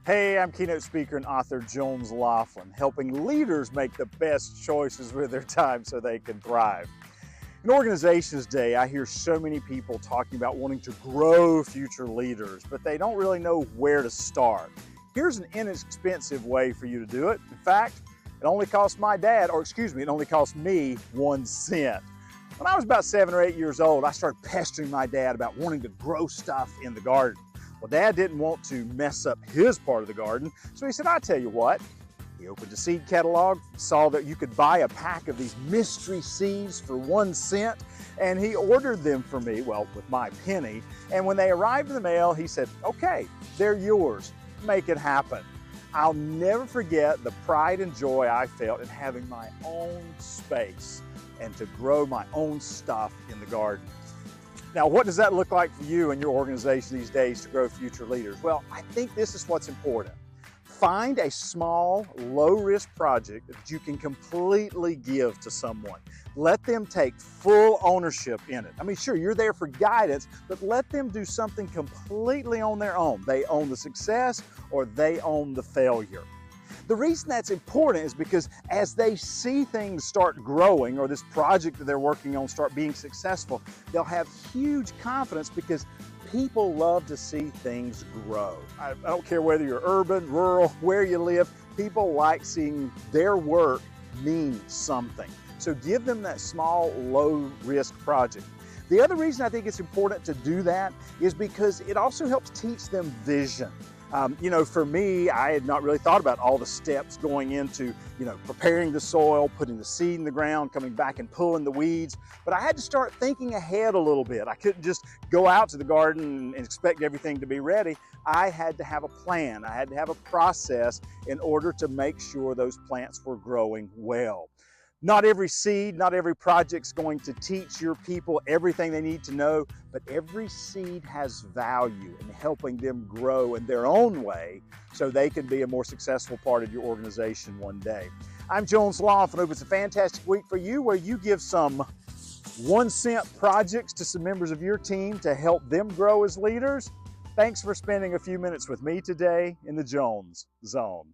Hey, I'm keynote speaker and author Jones Loflin, helping leaders make the best choices with their time so they can thrive. In Organizations Day, I hear so many people talking about wanting to grow future leaders, but they don't really know where to start. Here's an inexpensive way for you to do it. In fact, it only cost it only cost me 1 cent. When I was about 7 or 8 years old, I started pestering my dad about wanting to grow stuff in the garden. Well, Dad didn't want to mess up his part of the garden, so he said, I'll tell you what. He opened a seed catalog, saw that you could buy a pack of these mystery seeds for 1 cent, and he ordered them for me, well, with my penny. And when they arrived in the mail, he said, okay, they're yours, make it happen. I'll never forget the pride and joy I felt in having my own space and to grow my own stuff in the garden. Now, what does that look like for you and your organization these days to grow future leaders? Well, I think this is what's important. Find a small, low-risk project that you can completely give to someone. Let them take full ownership in it. I mean, sure, you're there for guidance, but let them do something completely on their own. They own the success or they own the failure. The reason that's important is because as they see things start growing or this project that they're working on start being successful, they'll have huge confidence because people love to see things grow. I don't care whether you're urban, rural, where you live, people like seeing their work mean something. So give them that small, low-risk project. The other reason I think it's important to do that is because it also helps teach them vision. For me, I had not really thought about all the steps going into, preparing the soil, putting the seed in the ground, coming back and pulling the weeds. But I had to start thinking ahead a little bit. I couldn't just go out to the garden and expect everything to be ready. I had to have a plan. I had to have a process in order to make sure those plants were growing well. Not every seed, not every project's going to teach your people everything they need to know, but every seed has value in helping them grow in their own way so they can be a more successful part of your organization one day. I'm Jones Loflin. I hope it's a fantastic week for you where you give some 1 cent projects to some members of your team to help them grow as leaders. Thanks for spending a few minutes with me today in the Jones Zone.